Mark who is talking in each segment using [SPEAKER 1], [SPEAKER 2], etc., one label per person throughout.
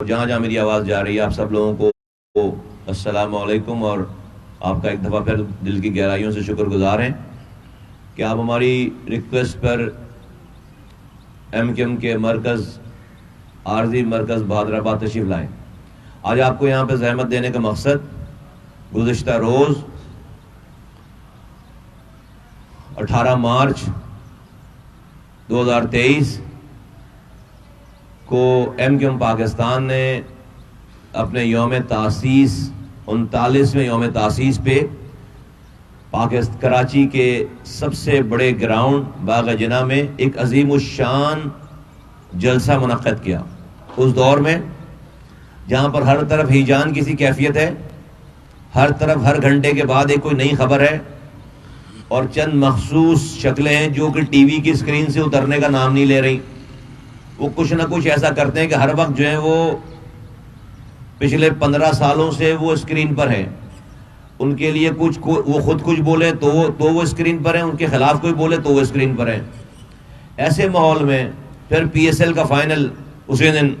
[SPEAKER 1] جہاں جہاں میری آواز جا رہی ہے آپ سب لوگوں کو السلام علیکم، اور آپ کا ایک دفعہ پھر دل کی گہرائیوں سے شکر گزار ہیں کہ آپ ہماری ریکویسٹ پر ایم کیو ایم کے مرکز عارضی مرکز بہادر آباد تشریف لائیں۔ آج آپ کو یہاں پہ زحمت دینے کا مقصد گزشتہ روز 18 مارچ 2023 کو ایم کیو ایم پاکستان نے اپنے یوم تاسیس 39ویں یوم تاسیس پہ کراچی کے سب سے بڑے گراؤنڈ باغ جناح میں ایک عظیم الشان جلسہ منعقد کیا۔ اس دور میں جہاں پر ہر طرف ہیجان کی سی کیفیت ہے، ہر طرف ہر گھنٹے کے بعد ایک کوئی نئی خبر ہے، اور چند مخصوص شکلیں ہیں جو کہ ٹی وی کی اسکرین سے اترنے کا نام نہیں لے رہی۔ وہ کچھ نہ کچھ ایسا کرتے ہیں کہ ہر وقت جو ہے وہ پچھلے 15 سالوں سے وہ اسکرین پر ہیں۔ ان کے لیے وہ خود کچھ بولے تو وہ اسکرین پر ہیں، ان کے خلاف کوئی بولے تو وہ اسکرین پر ہیں۔ ایسے ماحول میں پھر پی ایس ایل کا فائنل اسی دن،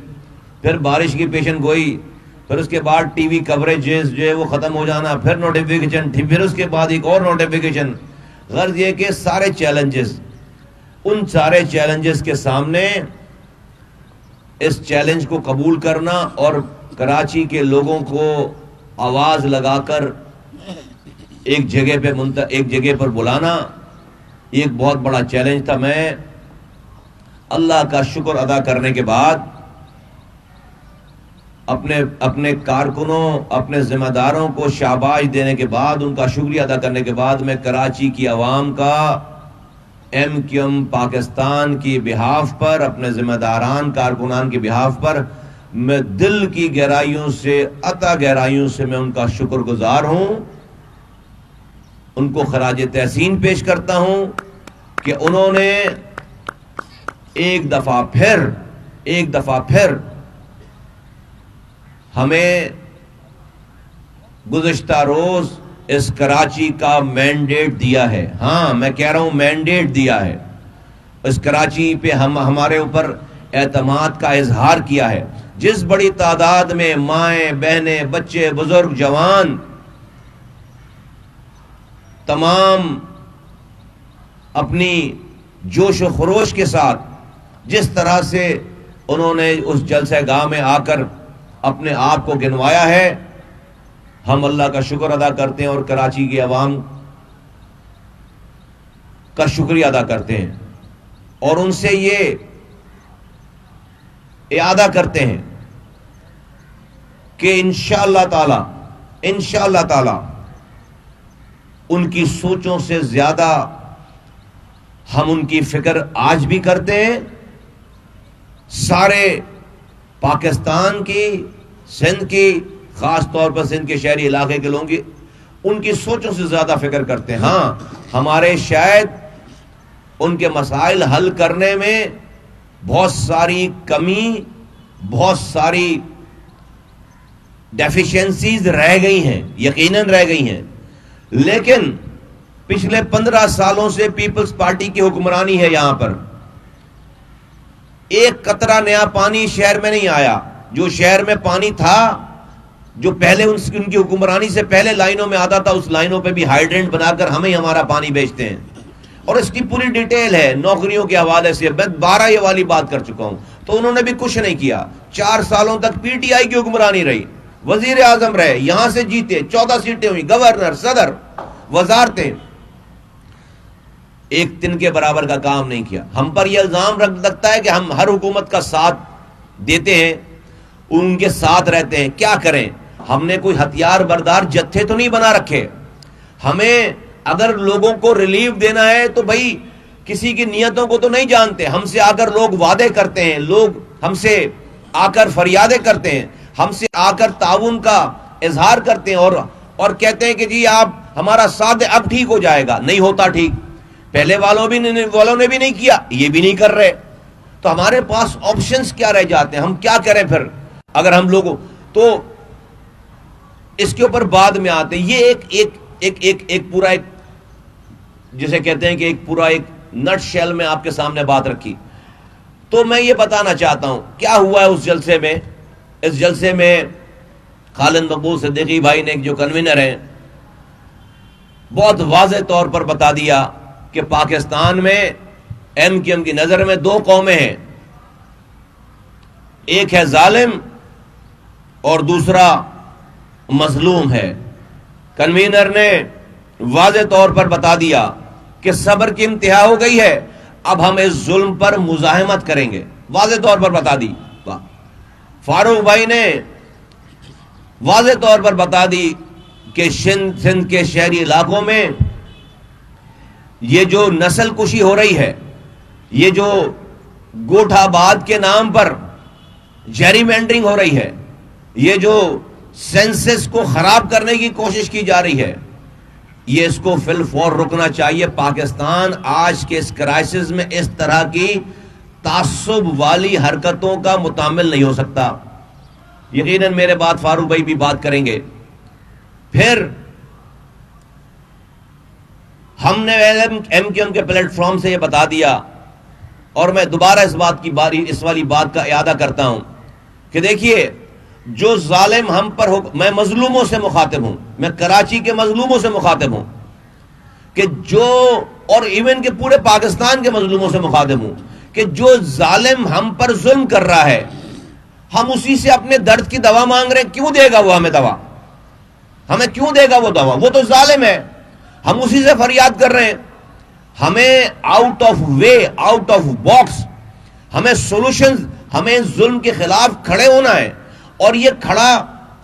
[SPEAKER 1] پھر بارش کی پیشن گوئی، پھر اس کے بعد ٹی وی کوریجز جو ہے وہ ختم ہو جانا، پھر نوٹیفیکیشن، پھر اس کے بعد ایک اور نوٹیفیکیشن۔ غرض یہ کہ سارے چیلنجز، ان سارے چیلنجز کے سامنے اس چیلنج کو قبول کرنا اور کراچی کے لوگوں کو آواز لگا کر ایک جگہ پر بلانا، یہ ایک بہت بڑا چیلنج تھا۔ میں اللہ کا شکر ادا کرنے کے بعد، اپنے کارکنوں، اپنے ذمہ داروں کو شاباش دینے کے بعد، ان کا شکریہ ادا کرنے کے بعد، میں کراچی کی عوام کا ایم کیو ایم پاکستان کی بہاف پر، اپنے ذمہ داران کارکنان کی بہاف پر میں دل کی گہرائیوں سے، عطا گہرائیوں سے میں ان کا شکر گزار ہوں۔ ان کو خراج تحسین پیش کرتا ہوں کہ انہوں نے ایک دفعہ پھر ہمیں گزشتہ روز اس کراچی کا مینڈیٹ دیا ہے۔ ہاں، میں کہہ رہا ہوں مینڈیٹ دیا ہے۔ اس کراچی پہ ہمارے اوپر اعتماد کا اظہار کیا ہے۔ جس بڑی تعداد میں مائیں، بہنیں، بچے، بزرگ، جوان تمام اپنی جوش و خروش کے ساتھ جس طرح سے انہوں نے اس جلسہ گاہ میں آ کر اپنے آپ کو گنوایا ہے، ہم اللہ کا شکر ادا کرتے ہیں اور کراچی کی عوام کا شکریہ ادا کرتے ہیں، اور ان سے یہ اعادہ کرتے ہیں کہ انشاءاللہ تعالی ان کی سوچوں سے زیادہ ہم ان کی فکر آج بھی کرتے ہیں۔ سارے پاکستان کی، سندھ کی، خاص طور پر سندھ کے شہری علاقے کے لوگوں کی ان کی سوچوں سے زیادہ فکر کرتے ہیں۔ ہاں، ہمارے شاید ان کے مسائل حل کرنے میں بہت ساری کمی، بہت ساری ڈیفیشنسیز رہ گئی ہیں، یقیناً رہ گئی ہیں، لیکن پچھلے 15 سالوں سے پیپلز پارٹی کی حکمرانی ہے یہاں پر۔ ایک قطرہ نیا پانی شہر میں نہیں آیا۔ جو شہر میں پانی تھا، جو پہلے ان کی حکمرانی سے پہلے لائنوں میں آتا تھا، اس لائنوں پہ بھی ہائیڈرنٹ بنا کر ہمیں ہمارا پانی بیچتے ہیں، اور اس کی پوری ڈیٹیل ہے نوکریوں کے حوالے سے۔ میں 12 یہ والی بات کر چکا ہوں، تو انہوں نے بھی کچھ نہیں کیا۔ 4 سالوں تک پی ٹی آئی کی حکمرانی رہی، وزیر اعظم رہے، یہاں سے جیتے، 14 سیٹیں ہوئی، گورنر، صدر، وزارتیں، ایک دن کے برابر کا کام نہیں کیا۔ ہم پر یہ الزام لگتا ہے کہ ہم ہر حکومت کا ساتھ دیتے ہیں، ان کے ساتھ رہتے ہیں۔ کیا کریں؟ ہم نے کوئی ہتھیار بردار جتھے تو نہیں بنا رکھے۔ ہمیں اگر لوگوں کو ریلیف دینا ہے تو بھائی کسی کی نیتوں کو تو نہیں جانتے۔ ہم سے آ کر لوگ وعدے کرتے ہیں، لوگ ہم سے آ کر فریادیں کرتے ہیں، ہم سے آ کر تعاون کا اظہار کرتے ہیں، اور کہتے ہیں کہ جی آپ ہمارا ساتھ دیں، اب ٹھیک ہو جائے گا۔ نہیں ہوتا ٹھیک، پہلے والوں نے بھی نہیں کیا، یہ بھی نہیں کر رہے، تو ہمارے پاس آپشنز کیا رہ جاتے ہیں؟ ہم کیا کریں پھر اگر ہم لوگوں تو اس کے اوپر بعد میں آتے ہیں۔ یہ ایک پورا جسے کہتے ہیں کہ ایک نٹ شیل میں آپ کے سامنے بات رکھی۔ تو میں یہ بتانا چاہتا ہوں کیا ہوا ہے اس جلسے میں۔ اس جلسے میں خالد مقبول صدیقی بھائی نے جو کنوینر ہیں بہت واضح طور پر بتا دیا کہ پاکستان میں ایم کیو ایم کی نظر میں دو قومیں ہیں، ایک ہے ظالم اور دوسرا مظلوم ہے۔ کنوینر نے واضح طور پر بتا دیا کہ صبر کی انتہا ہو گئی ہے، اب ہم اس ظلم پر مزاحمت کریں گے، واضح طور پر بتا دی۔ فاروق بھائی نے واضح طور پر بتا دی کہ سندھ کے شہری علاقوں میں یہ جو نسل کشی ہو رہی ہے، یہ جو گوٹھ آباد کے نام پر جیری مینڈرنگ ہو رہی ہے، یہ جو سینسس کو خراب کرنے کی کوشش کی جا رہی ہے، یہ اس کو فی الفور رکنا چاہیے۔ پاکستان آج کے اس کرائسس میں اس طرح کی تعصب والی حرکتوں کا متحمل نہیں ہو سکتا۔ یقیناً میرے بعد فاروق بھائی بھی بات کریں گے۔ پھر ہم نے ایم کیو ایم کے پلیٹ فارم سے یہ بتا دیا، اور میں دوبارہ اس والی بات کا اعادہ کرتا ہوں کہ دیکھیے، جو ظالم ہم پر میں مظلوموں سے مخاطب ہوں، میں کراچی کے مظلوموں سے مخاطب ہوں، کہ جو اور ایون کے پورے پاکستان کے مظلوموں سے مخاطب ہوں کہ جو ظالم ہم پر ظلم کر رہا ہے، ہم اسی سے اپنے درد کی دوا مانگ رہے ہیں۔ کیوں دے گا وہ ہمیں دوا؟ ہمیں کیوں دے گا وہ دوا؟ وہ تو ظالم ہے، ہم اسی سے فریاد کر رہے ہیں۔ ہمیں out of way, out of box, ہمیں سولوشنز، ہمیں ظلم کے خلاف کھڑے ہونا ہے۔ اور یہ کھڑا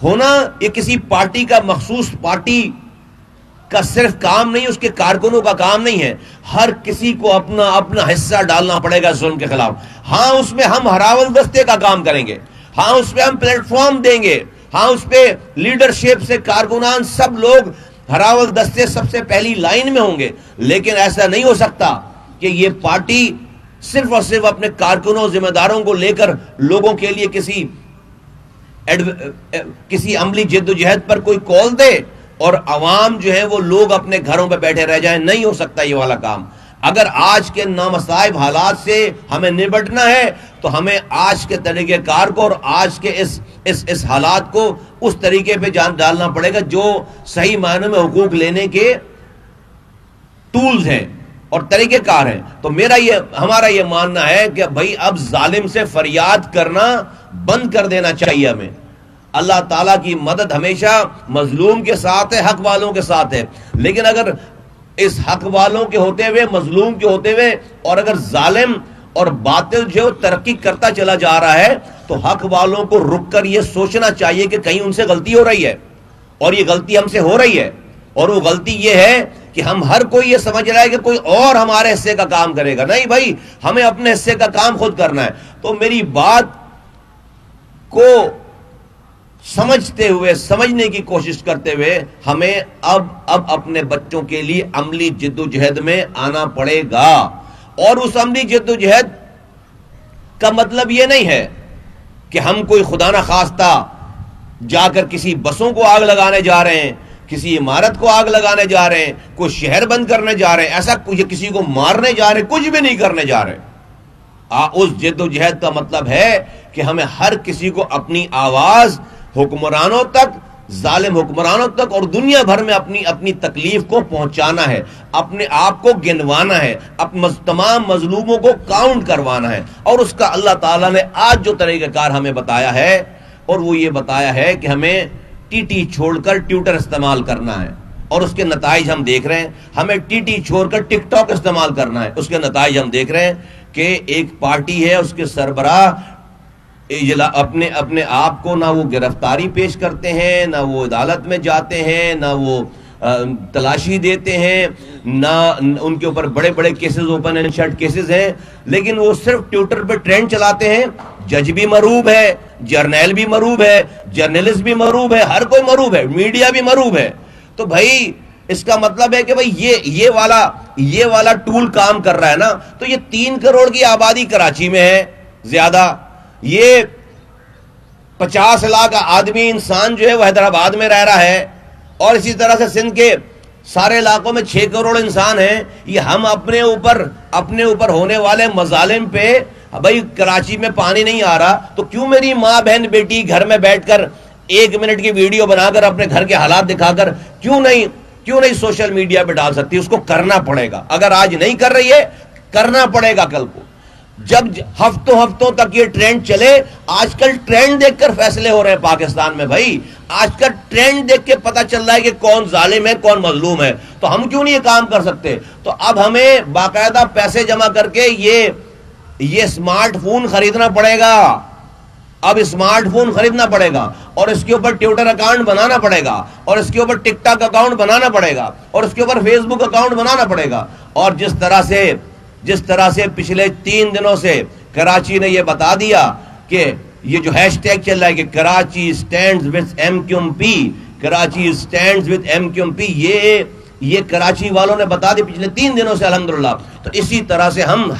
[SPEAKER 1] ہونا یہ کسی پارٹی کا، مخصوص پارٹی کا صرف کام نہیں، اس کے کارکنوں کا کام نہیں ہے، ہر کسی کو اپنا اپنا حصہ ڈالنا پڑے گا ظلم کے خلاف۔ ہاں اس میں ہم ہراول دستے کا کام کریں گے، ہاں اس پہ ہم پلیٹ فارم دیں گے، ہاں اس پہ لیڈرشپ سے کارکنان سب لوگ ہراول دستے سب سے پہلی لائن میں ہوں گے، لیکن ایسا نہیں ہو سکتا کہ یہ پارٹی صرف اور صرف اپنے کارکنوں، ذمہ داروں کو لے کر لوگوں کے لیے کسی عملی جد و جہد پر کوئی کال دے اور عوام جو ہے وہ لوگ اپنے گھروں پہ بیٹھے رہ جائیں۔ نہیں ہو سکتا یہ والا کام۔ اگر آج کے نامصائب حالات سے ہمیں نبٹنا ہے تو ہمیں آج کے طریقہ کار کو اور آج کے اس حالات کو اس طریقے پہ جان ڈالنا پڑے گا جو صحیح معنی میں حقوق لینے کے ٹولز ہیں اور طریقہ کار ہیں۔ تو ہمارا یہ ماننا ہے کہ بھائی اب ظالم سے فریاد کرنا بند کر دینا چاہیے ہمیں۔ اللہ تعالیٰ کی مدد ہمیشہ مظلوم کے ساتھ ہے، حق والوں کے ساتھ ہے، لیکن اگر اس حق والوں کے ہوتے ہوئے، مظلوم کے ہوتے ہوئے، اور اگر ظالم اور باطل جو ترقی کرتا چلا جا رہا ہے تو حق والوں کو رک کر یہ سوچنا چاہیے کہ کہیں ان سے غلطی ہو رہی ہے، اور یہ غلطی ہم سے ہو رہی ہے، اور وہ غلطی یہ ہے کہ ہم ہر کوئی یہ سمجھ رہا ہے کہ کوئی اور ہمارے حصے کا کام کرے گا۔ نہیں بھائی، ہمیں اپنے حصے کا کام خود کرنا ہے۔ تو میری بات کو سمجھتے ہوئے، سمجھنے کی کوشش کرتے ہوئے ہمیں اب اپنے بچوں کے لیے عملی جد و جہد میں آنا پڑے گا۔ اور اس عملی جد و جہد کا مطلب یہ نہیں ہے کہ ہم کوئی خدا نہ خواستہ جا کر کسی بسوں کو آگ لگانے جا رہے ہیں، کسی عمارت کو آگ لگانے جا رہے ہیں، کوئی شہر بند کرنے جا رہے ہیں، ایسا کسی کو مارنے جا رہے ہیں، کچھ بھی نہیں کرنے جا رہے۔ اس جد و جہد کا مطلب ہے کہ ہمیں ہر کسی کو اپنی آواز حکمرانوں تک، ظالم حکمرانوں تک اور دنیا بھر میں اپنی تکلیف کو پہنچانا ہے، اپنے آپ کو گنوانا ہے، تمام مظلوموں کو کاؤنٹ کروانا ہے۔ اور اس کا اللہ تعالیٰ نے آج جو طریقہ کار ہمیں بتایا ہے، اور وہ یہ بتایا ہے کہ ہمیں ٹی ٹی چھوڑ کر ٹویٹر استعمال کرنا ہے، اور اس کے نتائج ہم دیکھ رہے ہیں۔ ہمیں ٹی ٹی چھوڑ کر ٹک ٹاک استعمال کرنا ہے، اس کے نتائج ہم دیکھ رہے ہیں کہ ایک پارٹی ہے، اس کے سربراہ اپنے آپ کو نہ وہ گرفتاری پیش کرتے ہیں، نہ وہ عدالت میں جاتے ہیں، نہ وہ تلاشی دیتے ہیں، نہ ان کے اوپر بڑے بڑے cases, open and shut cases ہیں، لیکن وہ صرف ٹویٹر پہ ٹرینڈ چلاتے ہیں۔ جج بھی مروب ہے، جرنیل بھی مروب ہے، جرنلسٹ بھی مروب ہے، ہر کوئی مروب ہے، میڈیا بھی مروب ہے۔ تو بھائی اس کا مطلب ہے کہ بھائی یہ والا ٹول کام کر رہا ہے نا، تو یہ 3 کروڑ کی آبادی کراچی میں ہے، زیادہ یہ 50 لاکھ آدمی انسان جو ہے وہ حیدرآباد میں رہ رہا ہے، اور اسی طرح سے سندھ کے سارے علاقوں میں 6 کروڑ انسان ہیں۔ یہ ہم اپنے اوپر ہونے والے مظالم پہ بھائی کراچی میں پانی نہیں آ رہا تو کیوں میری ماں بہن بیٹی گھر میں بیٹھ کر 1 منٹ کی ویڈیو بنا کر اپنے گھر کے حالات دکھا کر کیوں نہیں سوشل میڈیا پہ ڈال سکتی؟ اس کو کرنا پڑے گا. اگر آج نہیں کر رہی ہے کرنا پڑے گا کل کو. جب ہفتوں تک یہ ٹرینڈ چلے. آج کل ٹرینڈ دیکھ کر فیصلے ہو رہے ہیں پاکستان میں بھائی. آج کل ٹرینڈ دیکھ کے پتا چل رہا ہے کہ کون ظالم ہے کون مظلوم ہے. تو ہم کیوں نہیں یہ کام کر سکتے؟ تو اب ہمیں باقاعدہ پیسے جمع کر کے یہ اسمارٹ فون خریدنا پڑے گا. اب اسمارٹ فون خریدنا پڑے گا اور اس کے اوپر ٹویٹر اکاؤنٹ بنانا پڑے گا اور اس کے اوپر ٹک ٹاک اکاؤنٹ بنانا پڑے گا اور اس کے اوپر فیس بک اکاؤنٹ بنانا پڑے گا. اور جس طرح سے پچھلے 3 دنوں سے کراچی نے یہ بتا دیا کہ یہ جو ہیش ٹیگ چل رہا ہے کہ Karachi stands with M Q M P, Karachi stands with M Q M P, یہ کراچی والوں نے بتا دی پچھلے 3 دنوں سے الحمدللہ. تو اسی طرح سے ہم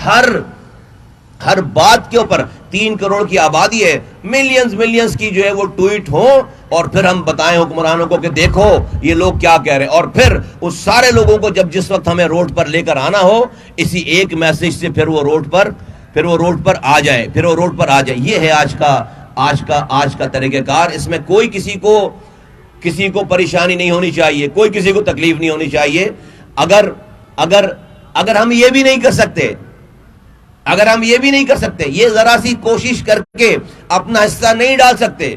[SPEAKER 1] ہر بات کے اوپر 3 کروڑ کی آبادی ہے، ملینز کی جو ہے وہ ٹویٹ ہوں اور پھر ہم بتائیں حکمرانوں کو کہ دیکھو یہ لوگ کیا کہہ رہے ہیں. اور پھر اس سارے لوگوں کو جس وقت ہمیں روڈ پر لے کر آنا ہو، اسی ایک میسج سے پھر وہ روڈ پر آ جائے. یہ ہے آج کا طریقہ کار. اس میں کوئی کسی کو پریشانی نہیں ہونی چاہیے، کوئی کسی کو تکلیف نہیں ہونی چاہیے. اگر ہم یہ بھی نہیں کر سکتے، یہ ذرا سی کوشش کر کے اپنا حصہ نہیں ڈال سکتے،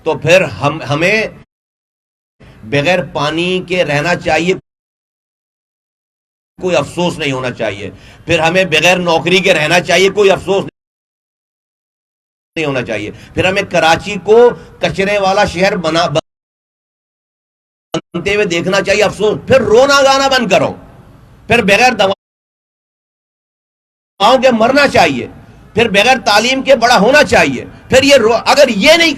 [SPEAKER 1] تو پھر ہمیں بغیر پانی کے رہنا چاہیے، کوئی افسوس نہیں ہونا چاہیے. پھر ہمیں بغیر نوکری کے رہنا چاہیے، کوئی افسوس نہیں ہونا چاہیے. پھر ہمیں کراچی کو کچرے والا شہر بنتے ہوئے دیکھنا چاہیے، افسوس. پھر رونا گانا بند کرو. پھر بغیر دواؤں کے مرنا چاہیے. پھر بغیر تعلیم کے بڑا ہونا چاہیے. پھر اگر یہ نہیں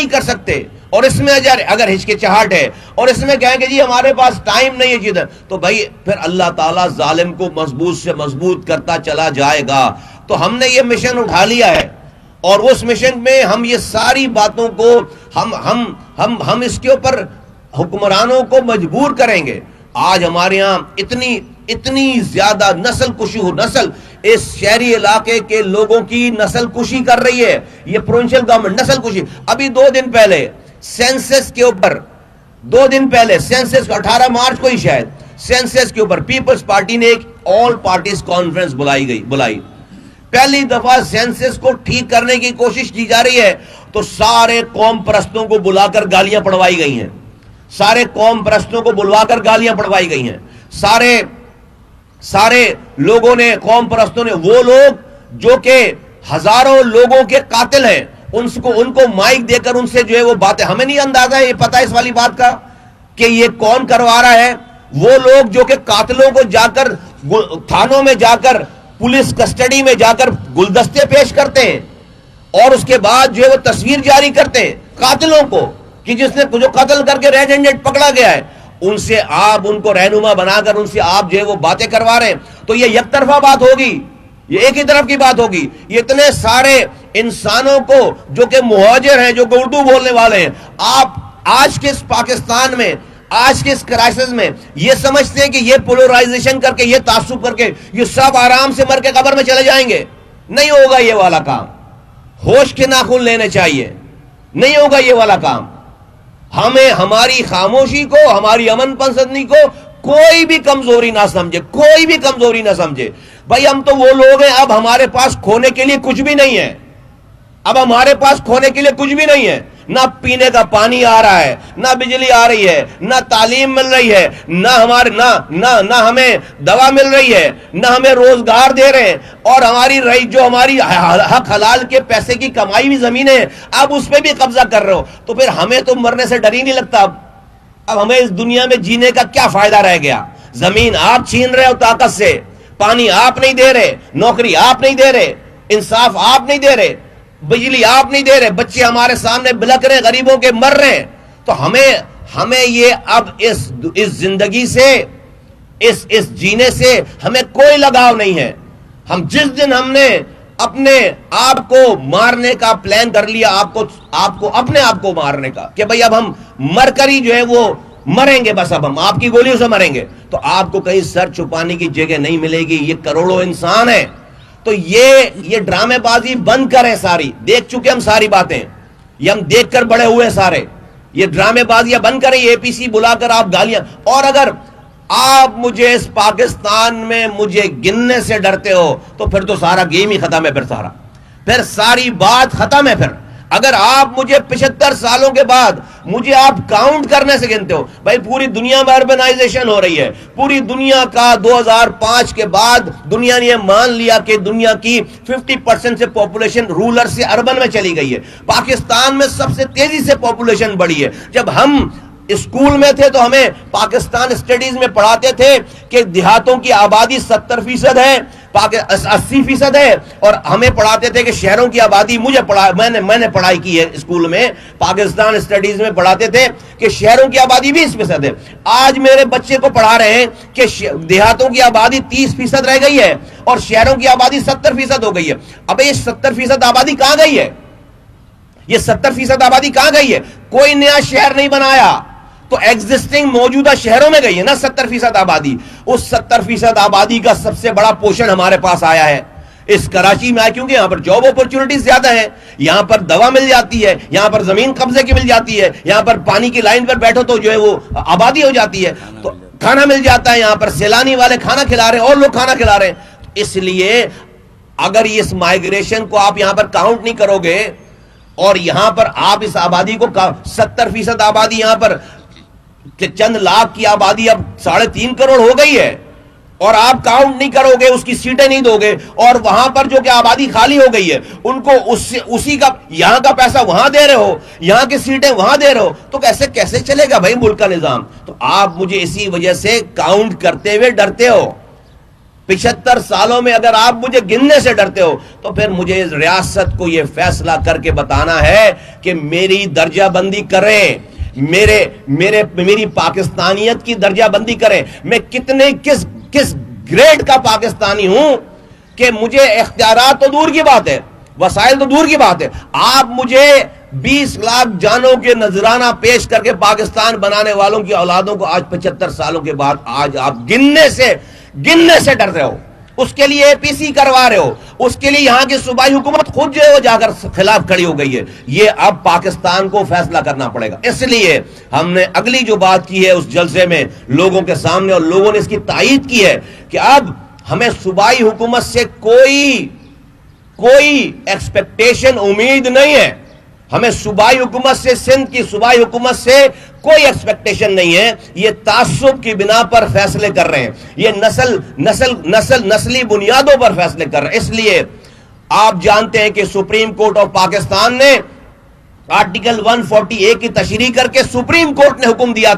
[SPEAKER 1] کر سکتے اور اس میں اگر ہچکچاہٹ ہے اور اس میں کہیں کہ جی ہمارے پاس ٹائم نہیں ہے جدھر، تو بھائی پھر اللہ تعالیٰ ظالم کو مضبوط سے مضبوط کرتا چلا جائے گا. تو ہم نے یہ مشن اٹھا لیا ہے اور اس مشن میں ہم یہ ساری باتوں کو ہم اس کے اوپر حکمرانوں کو مجبور کریں گے. آج ہمارے ہاں اتنی زیادہ نسل اس شہری علاقے کے لوگوں کی نسل کشی کر رہی ہے یہ پروونشل گورنمنٹ. نسل کشی. ابھی 2 دن پہلے سینسس کے اوپر 18 مارچ کو ہی شاید سینسس کے اوپر پیپلز پارٹی نے ایک آل پارٹیز کانفرنس بلائی. پہلی دفعہ سینسس کو ٹھیک کرنے کی کوشش کی جا رہی ہے تو سارے قوم پرستوں کو بلا کر گالیاں پڑوائی گئی ہیں. سارے لوگوں نے، قوم پرستوں نے، وہ لوگ جو کہ ہزاروں لوگوں کے قاتل ہیں، ان کو مائک دے کر ان سے جو ہے وہ باتیں، ہمیں نہیں اندازہ ہے، یہ پتہ ہے اس والی بات کا کہ یہ کون کروا رہا ہے. وہ لوگ جو کہ قاتلوں کو جا کر تھانوں میں جا کر پولیس کسٹڈی میں جا کر گلدستے پیش کرتے ہیں اور اس کے بعد جو ہے وہ تصویر جاری کرتے ہیں قاتلوں کو کہ جو قتل کر کے ریڈ ہینڈڈ پکڑا گیا ہے، ان سے آپ ان کو رہنما بنا کر ان سے آپ جو ہے وہ باتیں کروا رہے ہیں. تو یہ یک طرفہ بات ہوگی، یہ ایک ہی طرف کی بات ہوگی. یہ اتنے سارے انسانوں کو جو کہ مہاجر ہیں، جو کہ اردو بولنے والے ہیں، آپ آج کے اس پاکستان میں، آج کے اس کرائسس میں یہ سمجھتے ہیں کہ یہ پولرائزیشن کر کے، یہ تعصب کر کے یہ سب آرام سے مر کے قبر میں چلے جائیں گے؟ نہیں ہوگا یہ والا کام. ہوش کے ناخن لینے چاہیے. نہیں ہوگا یہ والا کام. ہمیں ہماری خاموشی کو، ہماری امن پسندی کو کوئی بھی کمزوری نہ سمجھے. بھائی ہم تو وہ لوگ ہیں، اب ہمارے پاس کھونے کے لیے کچھ بھی نہیں ہے. نہ پینے کا پانی آ رہا ہے، نہ بجلی آ رہی ہے، نہ تعلیم مل رہی ہے، نہ ہمیں دوا مل رہی ہے، نہ ہمیں روزگار دے رہے ہیں. اور ہماری حق حلال کے پیسے کی کمائی بھی زمینیں، اب اس پہ بھی قبضہ کر رہے ہو. تو پھر ہمیں تو مرنے سے ڈر ہی نہیں لگتا. اب ہمیں اس دنیا میں جینے کا کیا فائدہ رہ گیا؟ زمین آپ چھین رہے ہو طاقت سے، پانی آپ نہیں دے رہے، نوکری آپ نہیں دے رہے، انصاف آپ نہیں دے رہے، بجلی آپ نہیں دے رہے، بچے ہمارے سامنے بلک رہے، غریبوں کے مر رہے ہیں. تو ہمیں یہ اب اس زندگی سے، اس جینے سے ہمیں کوئی لگاؤ نہیں ہے. ہم جس دن ہم نے اپنے آپ کو مارنے کا پلان کر لیا، آپ کو اپنے آپ کو مارنے کا، کہ بھئی اب ہم مر کر ہی جو ہے وہ مریں گے، بس اب ہم آپ کی گولیوں سے مریں گے. تو آپ کو کہیں سر چھپانے کی جگہ نہیں ملے گی. یہ کروڑوں انسان ہیں. تو یہ ڈرامے بازی بند کریں. ساری دیکھ چکے ہم ساری باتیں، یہ ہم دیکھ کر بڑے ہوئے سارے. یہ ڈرامے بازیاں بند کریں. یہ اے پی سی بلا کر آپ گالیاں، اور اگر آپ مجھے اس پاکستان میں مجھے گننے سے ڈرتے ہو تو پھر تو سارا گیم ہی ختم ہے. پھر ساری بات ختم ہے. پھر اگر آپ مجھے 75 سالوں کے بعد مجھے آپ کاؤنٹ کرنے سے گنتے ہو، بھائی پوری دنیا میں اربنائزیشن ہو رہی ہے. پوری دنیا کا 2005 کے بعد دنیا نے یہ مان لیا کہ دنیا کی 50% سے پاپولیشن رولر سے اربن میں چلی گئی ہے. پاکستان میں سب سے تیزی سے پاپولیشن بڑھی ہے. جب ہم اسکول میں تھے تو ہمیں پاکستان اسٹڈیز میں پڑھاتے تھے کہ دیہاتوں کی آبادی 70% ہے، 80% ہے، اور ہمیں پڑھاتے تھے کہ شہروں کی آبادی، میں نے پڑھائی کی ہے اسکول میں، پاکستان اسٹڈیز میں پڑھاتے تھے کہ شہروں کی آبادی 20% ہے. آج میرے بچے کو پڑھا رہے ہیں کہ دیہاتوں کی آبادی 30% رہ گئی ہے اور شہروں کی آبادی 70% ہو گئی ہے. اب یہ 70% آبادی کہاں گئی ہے؟ یہ 70% آبادی کہاں گئی ہے؟ کوئی نیا شہر نہیں بنایا تو ایگزسٹنگ موجودہ شہروں میں گئی ہے نا 70% آبادی. اس 70% آبادی کا سب سے بڑا پورشن ہمارے پاس آیا ہے اس کراچی میں، کیونکہ یہاں پر جاب اپرچونٹیز زیادہ ہیں، یہاں پر دوا مل جاتی ہے، یہاں پر زمین قبضے کی مل جاتی ہے، یہاں پر پانی کی لائن پر بیٹھو تو جو ہے وہ آبادی ہو جاتی ہے، تو کھانا مل جاتا ہے. یہاں پر سیلانی والے کھانا کھلا رہے ہیں اور لوگ کھانا کھلا رہے ہیں. اس لیے اگر اس مائیگریشن کو آپ یہاں پر کاؤنٹ نہیں کرو گے اور یہاں پر آپ اس آبادی کو 70% آبادی، یہاں پر چند لاکھ کی آبادی اب 3.5 کروڑ ہو گئی ہے، اور آپ کاؤنٹ نہیں کرو گے، اس کی سیٹیں نہیں دو گے، اور وہاں پر جو کہ آبادی خالی ہو گئی ہے ان کو اسی کا یہاں کا پیسہ وہاں دے رہے ہو، یہاں کی سیٹیں وہاں دے رہے ہو، تو کیسے چلے گا بھائی ملک کا نظام؟ تو آپ مجھے اسی وجہ سے کاؤنٹ کرتے ہوئے ڈرتے ہو. 75 سالوں میں اگر آپ مجھے گننے سے ڈرتے ہو تو پھر مجھے اس ریاست کو یہ فیصلہ کر کے بتانا ہے کہ میری درجہ بندی کریں، میری پاکستانیت کی درجہ بندی کریں. میں کس گریڈ کا پاکستانی ہوں کہ مجھے اختیارات تو دور کی بات ہے، وسائل تو دور کی بات ہے، آپ مجھے 20 لاکھ جانوں کے نذرانہ پیش کر کے پاکستان بنانے والوں کی اولادوں کو آج 75 سالوں کے بعد آج آپ گننے سے ڈر رہے ہو. اس کے لیے اے پی سی کروا رہے ہو، اس کے لیے یہاں کی صوبائی حکومت خود جو ہے وہ جا کر خلاف کھڑی ہو گئی ہے. یہ اب پاکستان کو فیصلہ کرنا پڑے گا. اس لیے ہم نے اگلی جو بات کی ہے اس جلسے میں لوگوں کے سامنے، اور لوگوں نے اس کی تائید کی ہے کہ اب ہمیں صوبائی حکومت سے کوئی ایکسپیکٹیشن، امید نہیں ہے. ہمیں صوبائی حکومت سے، سندھ کی صوبائی حکومت سے کوئی ایکسپیکٹیشن نہیں ہے. یہ تعصب کی بنا پر فیصلے کر رہے ہیں، یہ نسلی بنیادوں پر فیصلے کر رہے ہیں. اس لیے آپ جانتے ہیں کہ سپریم کورٹ آف پاکستان نے آرٹیکل 140A کی تشریح کر کے سپریم کورٹ نے حکم دیا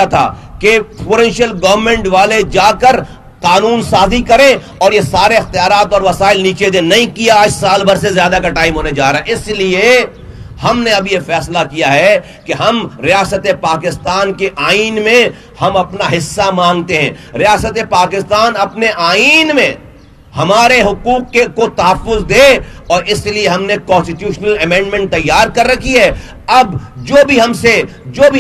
[SPEAKER 1] تھا کہ پروونشل گورنمنٹ والے جا کر قانون سازی کریں اور یہ سارے اختیارات اور وسائل نیچے دیں. نہیں کیا، آج سال بھر سے زیادہ کا ٹائم ہونے جا رہا ہے. اس لیے ہم نے اب یہ فیصلہ کیا ہے کہ ہم ریاست پاکستان کے آئین میں ہم اپنا حصہ مانگتے ہیں. ریاست پاکستان اپنے آئین میں ہمارے حقوق کو تحفظ دے، اور اس لیے ہم نے کانسٹیٹیوشنل امینڈمنٹ تیار کر رکھی ہے. اب جو بھی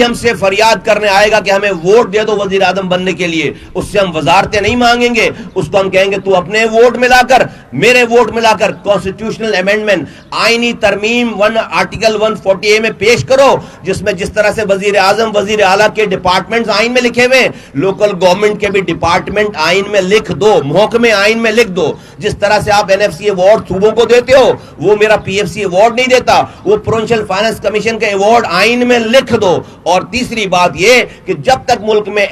[SPEAKER 1] ہم سے فریاد کرنے آئے گا کہ ہمیں ووٹ دے دو وزیر اعظم بننے کے لیے، اس سے ہم وزارتیں نہیں مانگیں گے. اس کو ہم کہیں گے تو اپنے ووٹ ملا کر، میرے ووٹ ملا کر کانسٹیٹیوشنل امینڈمنٹ، آئینی ترمیم آرٹیکل 140A میں پیش کرو، جس میں جس طرح سے وزیر اعظم، وزیر اعلیٰ کے ڈپارٹمنٹس آئین میں لکھے ہوئے، لوکل گورنمنٹ کے بھی ڈپارٹمنٹ آئین میں لکھ دو، محکمے آئین میں لکھ دو. جس طرح سے آپ NFC ایوارڈ صوبوں کو دیتے ہو، وہ میرا PFC ایوارڈ نہیں دیتا، وہ پروونشل فائنانس کمیشن کا ایوارڈ آئین میں لکھ دو. اور تیسری بات یہ کہ جب تک ملک میں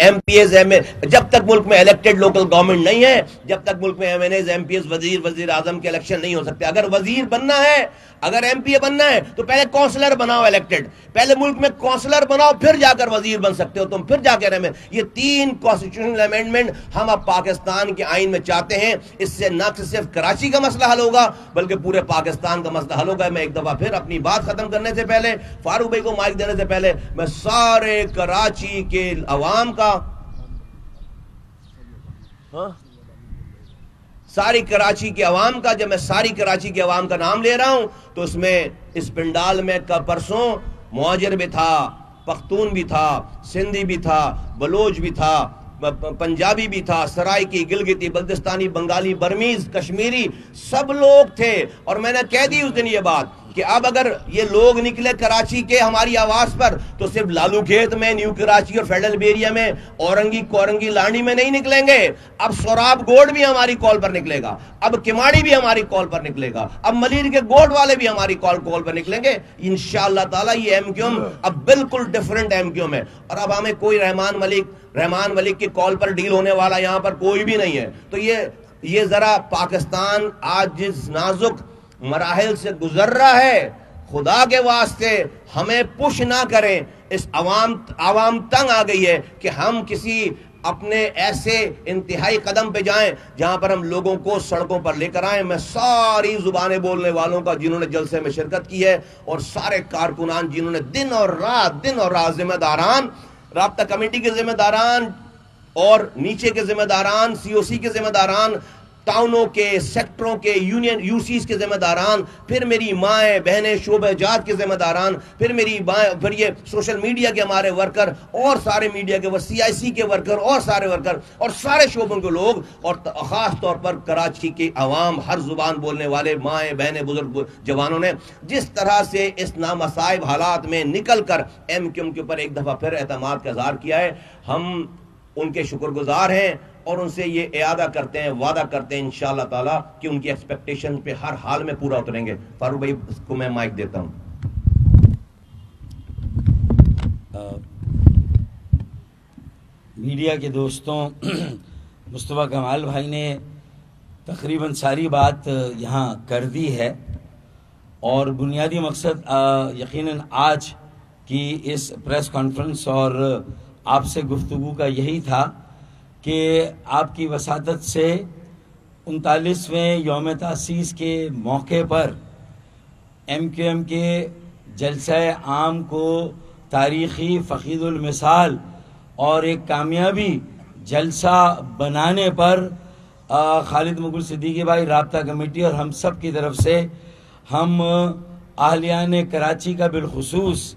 [SPEAKER 1] جب تک ملک میں الیکٹڈ لوکل گورنمنٹ نہیں ہے، جب تک ملک میں MNAs MPs وزیر اعظم کے الیکشن نہیں ہو سکتے. اگر وزیر بننا ہے، اگر MP بننا ہے تو پہلے کونسلر بناؤ الیکٹڈ، پہلے ملک میں کونسلر بناؤ، پھر جا کر وزیر بن سکتے ہو تم، پھر جا کے رہے. یہ 3 کانسٹیٹیوشنل امینڈمنٹ ہم اب پاکستان کے آئین میں چاہتے ہیں. اس سے نہ صرف کراچی کا مسئلہ حل ہوگا بلکہ پورے پاکستان کا مسئلہ حل ہوگا. میں ایک دفعہ پھر اپنی بات ختم کرنے سے پہلے، فاروق بھائی کو مائک دینے سے پہلے، میں سارے کراچی کے عوام کا، ساری کراچی کے عوام کا، جب میں ساری کراچی کے عوام کا نام لے رہا ہوں تو اس میں اس پنڈال میں پرسوں مہاجر بھی تھا، پختون بھی تھا، سندھی بھی تھا، بلوچ بھی تھا، پنجابی بھی تھا، سرائکی، گلگتی، بلتستانی، بنگالی، برمیز، کشمیری، سب لوگ تھے. اور میں نے کہہ دی اس دن یہ بات کہ اب اگر یہ لوگ نکلے کراچی کے ہماری آواز پر تو صرف لالو کھیت میں، نیو کراچی اور فیڈرل بیریا میں، اورنگی، کورنگی، لانڈی میں نہیں نکلیں گے. اب سوراب گوڈ بھی ہماری کال پر نکلے گا، اب کماڑی بھی ہماری کال پر نکلے گا، اب ملیر کے گوڈ والے بھی ہماری کال پر نکلیں گے انشاءاللہ تعالی. یہ ایم کیو ایم اب بالکل ڈیفرنٹ ایم کیو ایم ہے. اور اب ہمیں کوئی رحمان ملک کی کال پر ڈیل ہونے والا یہاں پر کوئی بھی نہیں ہے. تو یہ ذرا پاکستان آج جس نازک مراحل سے گزر رہا ہے، خدا کے واسطے ہمیں پش نہ کریں. اس عوام تنگ آ گئی ہے کہ ہم کسی اپنے ایسے انتہائی قدم پہ جائیں جہاں پر ہم لوگوں کو سڑکوں پر لے کر آئیں. میں ساری زبانیں بولنے والوں کا جنہوں نے جلسے میں شرکت کی ہے اور سارے کارکنان جنہوں نے دن اور رات ذمہ داران، رابطہ کمیٹی کے ذمہ داران اور نیچے کے ذمہ داران، سی او سی کے ذمہ داران، ٹاؤنوں کے، سیکٹروں کے، یونین یو سیز کے ذمہ داران، پھر میری مائیں بہنیں شعبہ جات کے ذمہ داران، پھر یہ سوشل میڈیا کے ہمارے ورکر اور سارے میڈیا کے سی آئی سی کے ورکر اور سارے ورکر اور سارے شعبوں کے لوگ، اور خاص طور پر کراچی کی عوام، ہر زبان بولنے والے مائیں بہنیں بزرگ جوانوں نے جس طرح سے اس نامصائب حالات میں نکل کر ایم کیو ایم کے اوپر ایک دفعہ پھر اعتماد کا اظہار کیا ہے، ہم ان کے شکر گزار ہیں اور ان سے یہ اعادہ کرتے ہیں، وعدہ کرتے ہیں انشاءاللہ تعالیٰ کہ ان کی ایکسپیکٹیشن پہ ہر حال میں پورا اتریں گے. فاروق بھائی کو میں مائک دیتا ہوں.
[SPEAKER 2] میڈیا کے دوستوں، مصطفیٰ کمال بھائی نے تقریباً ساری بات یہاں کر دی ہے، اور بنیادی مقصد یقیناً آج کی اس پریس کانفرنس اور آپ سے گفتگو کا یہی تھا کہ آپ کی وساطت سے 39ویں یوم تاسیس کے موقع پر ایم کیو ایم کے جلسہ عام کو تاریخی، فخید المثال اور ایک کامیابی جلسہ بنانے پر خالد مغل صدیقی بھائی، رابطہ کمیٹی اور ہم سب کی طرف سے ہم اہلیان کراچی کا بالخصوص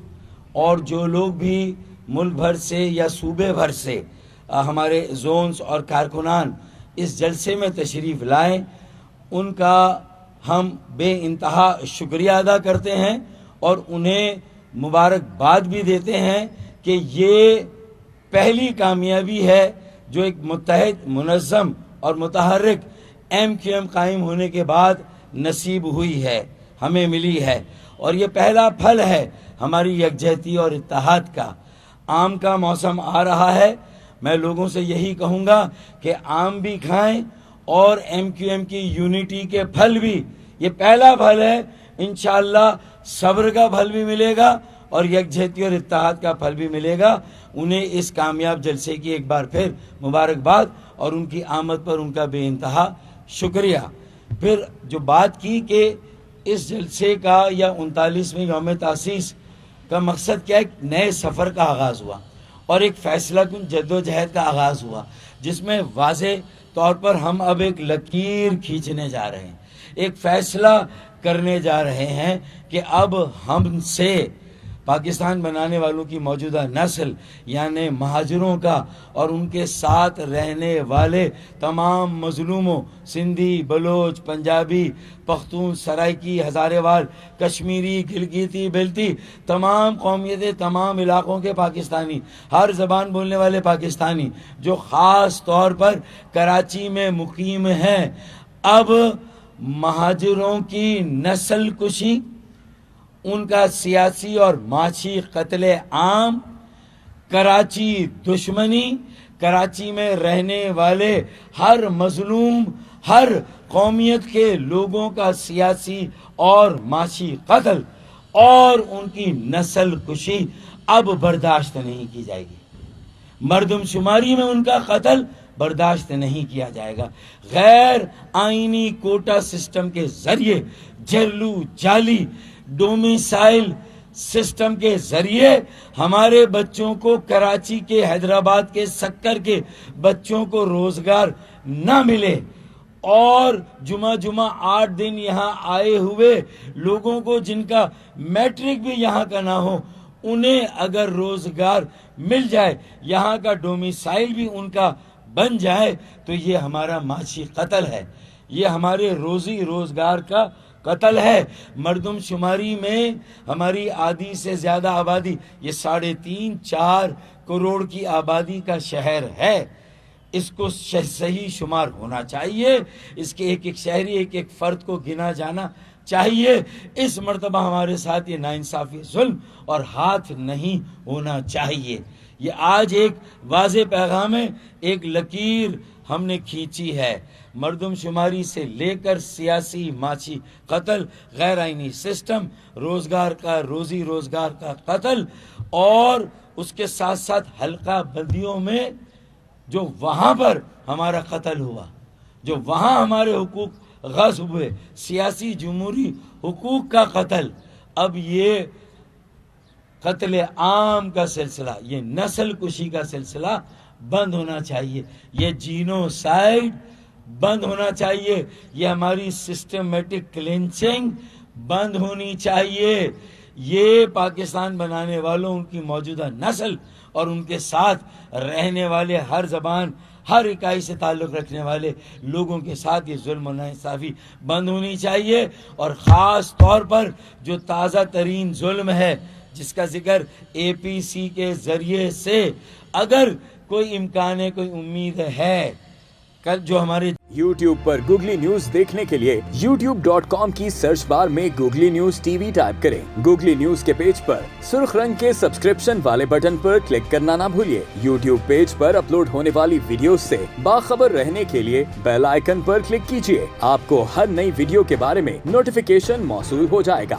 [SPEAKER 2] اور جو لوگ بھی ملک بھر سے یا صوبے بھر سے ہمارے زونز اور کارکنان اس جلسے میں تشریف لائیں، ان کا ہم بے انتہا شکریہ ادا کرتے ہیں اور انہیں مبارکباد بھی دیتے ہیں کہ یہ پہلی کامیابی ہے جو ایک متحد، منظم اور متحرک ایم کیو ایم قائم ہونے کے بعد نصیب ہوئی ہے، ہمیں ملی ہے، اور یہ پہلا پھل ہے ہماری یکجہتی اور اتحاد کا. آم کا موسم آ رہا ہے، میں لوگوں سے یہی کہوں گا کہ آم بھی کھائیں اور ایم کیو ایم کی یونٹی کے پھل بھی. یہ پہلا پھل ہے، انشاءاللہ صبر کا پھل بھی ملے گا اور یکجہتی اور اتحاد کا پھل بھی ملے گا. انہیں اس کامیاب جلسے کی ایک بار پھر مبارکباد اور ان کی آمد پر ان کا بے انتہا شکریہ. پھر جو بات کی کہ اس جلسے کا یا 39ویں یوم تاسیس کا مقصد کیا ہے، ایک نئے سفر کا آغاز ہوا اور ایک فیصلہ کن جد و جہد کا آغاز ہوا، جس میں واضح طور پر ہم اب ایک لکیر کھینچنے جا رہے ہیں، ایک فیصلہ کرنے جا رہے ہیں کہ اب ہم سے پاکستان بنانے والوں کی موجودہ نسل یعنی مہاجروں کا اور ان کے ساتھ رہنے والے تمام مظلوموں، سندھی، بلوچ، پنجابی، پختون، سرائکی، ہزارے وال، کشمیری، گلگیتی، بلتی، تمام قومیتیں، تمام علاقوں کے پاکستانی، ہر زبان بولنے والے پاکستانی جو خاص طور پر کراچی میں مقیم ہیں، اب مہاجروں کی نسل کشی، ان کا سیاسی اور معاشی قتل عام، کراچی دشمنی، کراچی میں رہنے والے ہر مظلوم، ہر قومیت کے لوگوں کا سیاسی اور معاشی قتل اور ان کی نسل کشی اب برداشت نہیں کی جائے گی. مردم شماری میں ان کا قتل برداشت نہیں کیا جائے گا. غیر آئینی کوٹا سسٹم کے ذریعے، جھرلو جعلی ڈومیسائل سسٹم کے ذریعے ہمارے بچوں کو، کراچی کے، حیدرآباد کے، سکر کے بچوں کو روزگار نہ ملے اور جمعہ 8 دن یہاں آئے ہوئے لوگوں کو جن کا میٹرک بھی یہاں کا نہ ہو، انہیں اگر روزگار مل جائے, یہاں کا ڈومیسائل بھی ان کا بن جائے, تو یہ ہمارا معاشی قتل ہے, یہ ہمارے روزی روزگار کا قتل ہے. مردم شماری میں ہماری آدھی سے زیادہ آبادی, یہ 3.5-4 کروڑ کی آبادی کا شہر ہے. اس کو صحیح شمار ہونا چاہیے, اس کے ایک ایک شہری, ایک ایک فرد کو گنا جانا چاہیے. اس مرتبہ ہمارے ساتھ یہ ناانصافی, ظلم اور ہاتھ نہیں ہونا چاہیے. یہ آج ایک واضح پیغام ہے, ایک لکیر ہم نے کھینچی ہے. مردم شماری سے لے کر سیاسی معاشی قتل, غیر آئینی سسٹم, روزی روزگار کا قتل, اور اس کے ساتھ ساتھ حلقہ بندیوں میں جو وہاں پر ہمارا قتل ہوا, جو وہاں ہمارے حقوق غصب ہوئے, سیاسی جمہوری حقوق کا قتل. اب یہ قتل عام کا سلسلہ, یہ نسل کشی کا سلسلہ بند ہونا چاہیے. یہ جینوسائیڈ بند ہونا چاہیے. یہ ہماری سسٹمیٹک کلینچنگ بند ہونی چاہیے. یہ پاکستان بنانے والوں, ان کی موجودہ نسل اور ان کے ساتھ رہنے والے, ہر زبان ہر اکائی سے تعلق رکھنے والے لوگوں کے ساتھ یہ ظلم و ناانصافی بند ہونی چاہیے. اور خاص طور پر جو تازہ ترین ظلم ہے, جس کا ذکر APC کے ذریعے سے اگر کوئی امکان ہے, کوئی امید ہے, کل جو ہمارے
[SPEAKER 3] YouTube پر گوگلی نیوز دیکھنے کے لیے youtube.com کی سرچ بار میں گوگلی نیوز TV ٹائپ کریں. گوگلی نیوز کے پیج پر سرخ رنگ کے سبسکرپشن والے بٹن پر کلک کرنا نہ بھولیے. YouTube پیج پر اپلوڈ ہونے والی ویڈیوز سے باخبر رہنے کے لیے بیل آئیکن پر کلک کیجیے. آپ کو ہر نئی ویڈیو کے بارے میں نوٹیفیکیشن موصول ہو جائے گا.